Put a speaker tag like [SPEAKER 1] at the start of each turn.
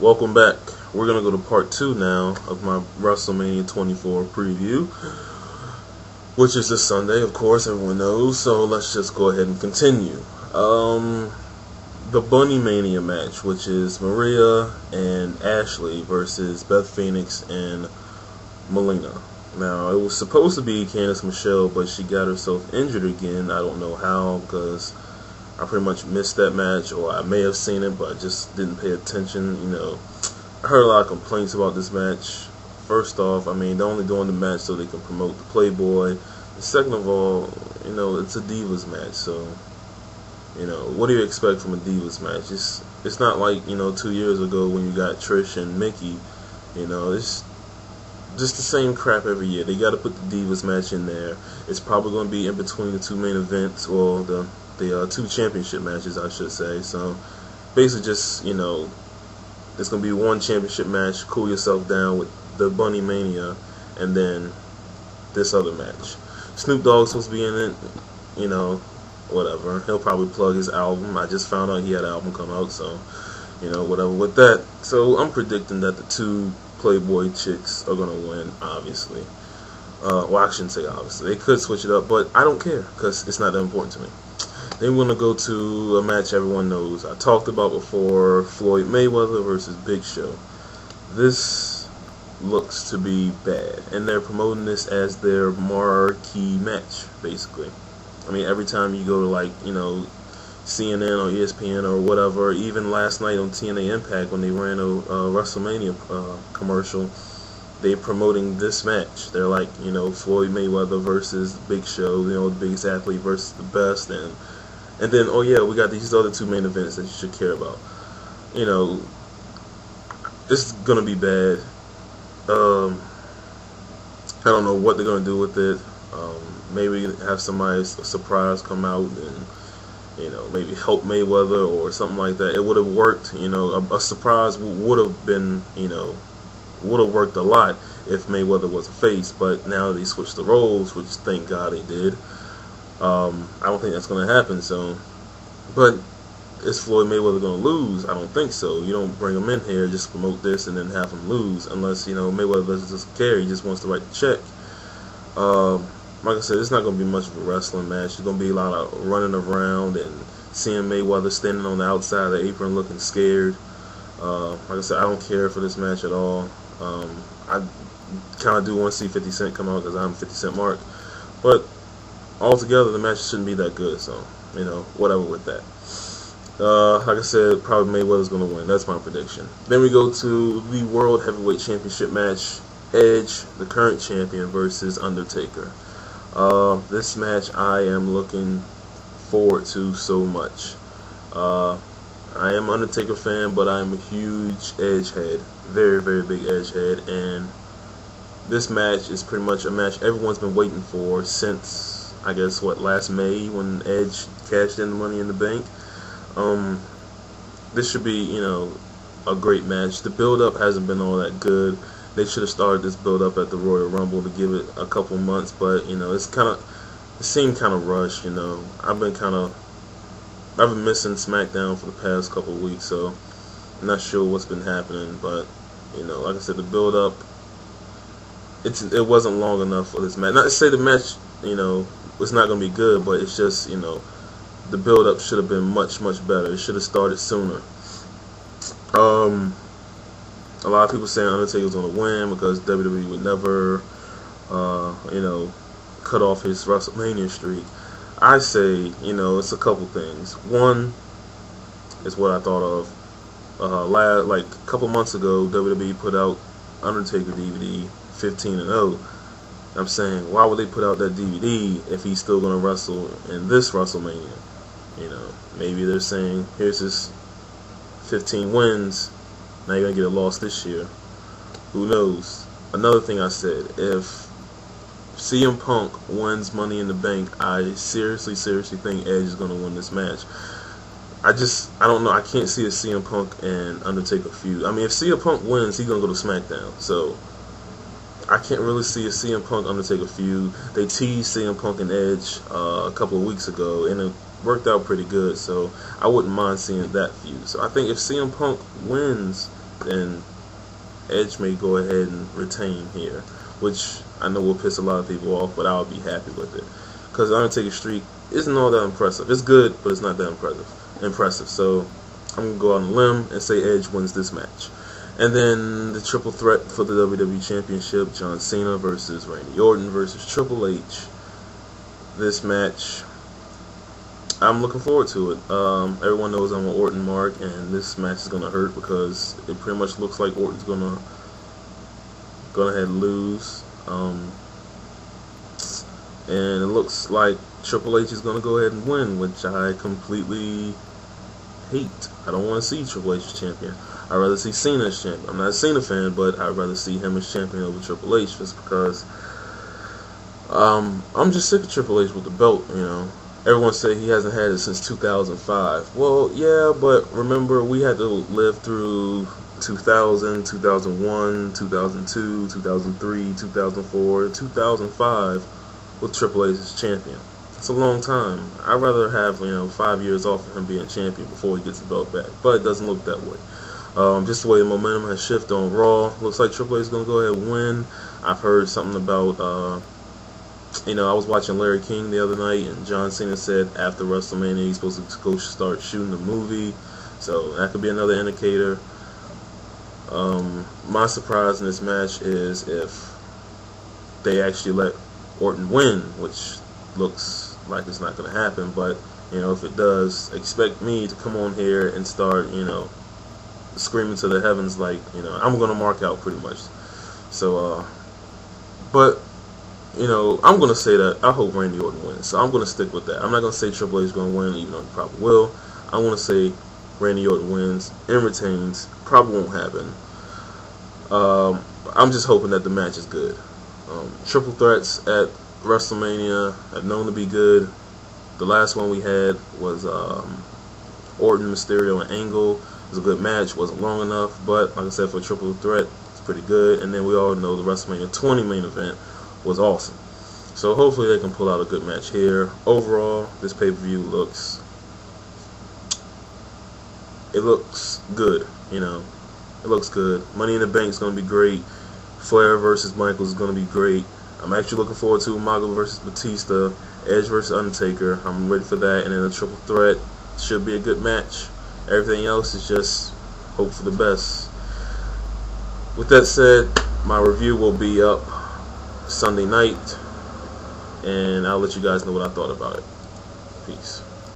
[SPEAKER 1] Welcome back. We're going to go to part 2 now of my WrestleMania 24 preview, which is this Sunday, of course, everyone knows, so let's just go ahead and continue. The Bunny Mania match, which is Maria and Ashley versus Beth Phoenix and Melina. Now, it was supposed to be Candice Michelle, but she got herself injured again. I don't know how, because I pretty much missed that match, or I may have seen it, but I just didn't pay attention. I heard a lot of complaints about this match. First off, they're only doing the match so they can promote the Playboy. And second of all, it's a Divas match, so, what do you expect from a Divas match? It's not like, 2 years ago when you got Trish and Mickey. It's just the same crap every year. They got to put the Divas match in there. It's probably going to be in between the two main events, or the two championship matches, I should say. So basically just, it's going to be one championship match, cool yourself down with the Bunny Mania, and then this other match. Snoop Dogg's supposed to be in it, whatever. He'll probably plug his album. I just found out he had an album come out, so, whatever with that. So I'm predicting that the two Playboy chicks are going to win, obviously. Well, I shouldn't say obviously. They could switch it up, but I don't care, because it's not that important to me. Then we're going to go to a match everyone knows. I talked about before, Floyd Mayweather versus Big Show. This looks to be bad, and they're promoting this as their marquee match, basically. Every time you go to, CNN or ESPN or whatever, even last night on TNA Impact when they ran a WrestleMania commercial, they're promoting this match. They're like, Floyd Mayweather versus Big Show, the biggest athlete versus the best, and then, oh yeah, we got these other two main events that you should care about. This is going to be bad. I don't know what they're going to do with it. Maybe have somebody surprise come out and, maybe help Mayweather or something like that. It would have worked. A surprise would have been, would have worked a lot if Mayweather was a face. But now they switched the roles, which thank God they did. I don't think that's going to happen. So, but is Floyd Mayweather going to lose? I don't think so. You don't bring him in here just promote this and then have him lose, unless Mayweather doesn't care. He just wants to write the check. Like I said, it's not going to be much of a wrestling match. It's going to be a lot of running around and seeing Mayweather standing on the outside of the apron looking scared. Like I said, I don't care for this match at all. I kind of do want to see 50 Cent come out because I'm 50 Cent Mark. But altogether, the match shouldn't be that good. So, whatever with that. Like I said, probably Mayweather's going to win. That's my prediction. Then we go to the World Heavyweight Championship match. Edge, the current champion, versus Undertaker. This match I am looking forward to so much. I am an Undertaker fan, but I am a huge Edge head. Very, very big Edge head. And this match is pretty much a match everyone's been waiting for since, I guess, last May when Edge cashed in the Money in the Bank. This should be, a great match. The build-up hasn't been all that good. They should have started this build-up at the Royal Rumble to give it a couple months, but, it seemed kind of rushed, I've been missing Smackdown for the past couple of weeks, so I'm not sure what's been happening, but, like I said, the build-up, it wasn't long enough for this match. Not to say the match, was not going to be good, but it's just, the build-up should have been much, much better. It should have started sooner. A lot of people saying Undertaker's going to win because WWE would never, cut off his WrestleMania streak. I say, it's a couple things. One is what I thought of. A couple months ago, WWE put out Undertaker DVD 15-0. I'm saying, why would they put out that DVD if he's still going to wrestle in this WrestleMania? Maybe they're saying, here's his 15 wins. Now you're going to get a loss this year. Who knows? Another thing I said, if CM Punk wins Money in the Bank, I seriously think Edge is going to win this match. I don't know. I can't see a CM Punk and Undertaker feud. If CM Punk wins, he's going to go to SmackDown. So, I can't really see a CM Punk Undertaker feud. They teased CM Punk and Edge a couple of weeks ago, and it worked out pretty good. So I wouldn't mind seeing that feud. So I think if CM Punk wins and Edge may go ahead and retain here, which I know will piss a lot of people off, but I'll be happy with it. Because Undertaker's streak isn't all that impressive. It's good, but it's not that impressive. So I'm going to go out on a limb and say Edge wins this match. And then the triple threat for the WWE Championship, John Cena versus Randy Orton versus Triple H. This match, I'm looking forward to it. Everyone knows I'm an Orton mark, and this match is going to hurt because it pretty much looks like Orton's going to go ahead and lose. And it looks like Triple H is going to go ahead and win, which I completely hate. I don't want to see Triple H as champion. I'd rather see Cena as champion. I'm not a Cena fan, but I'd rather see him as champion over Triple H, just because I'm just sick of Triple H with the belt, you know. Everyone say he hasn't had it since 2005. Well, yeah, but remember, we had to live through 2000, 2001, 2002, 2003, 2004, 2005 with Triple H as champion. It's a long time. I'd rather have, 5 years off of him being champion before he gets the belt back. But it doesn't look that way. Just the way the momentum has shifted on Raw. Looks like Triple H is going to go ahead and win. I've heard something about, I was watching Larry King the other night, and John Cena said after WrestleMania he's supposed to go start shooting the movie. So that could be another indicator. My surprise in this match is if they actually let Orton win, which looks like it's not going to happen. But, if it does, expect me to come on here and start, screaming to the heavens like, I'm going to mark out pretty much. So, but, I'm going to say that I hope Randy Orton wins. So I'm going to stick with that. I'm not going to say Triple H is going to win, even though he probably will. I want to say Randy Orton wins and retains. Probably won't happen. I'm just hoping that the match is good. Triple threats at WrestleMania have known to be good. The last one we had was Orton, Mysterio, and Angle. It was a good match. Wasn't long enough, but like I said, for a triple threat, it's pretty good. And then we all know the WrestleMania 20 main event was awesome. So hopefully they can pull out a good match here. Overall, this pay-per-view looks good. It looks good. Money in the Bank is going to be great. Flair versus Michaels is going to be great. I'm actually looking forward to Umaga versus Batista, Edge versus Undertaker. I'm ready for that. And then a triple threat should be a good match. Everything else is just hope for the best. With that said, my review will be up Sunday night, and I'll let you guys know what I thought about it. Peace.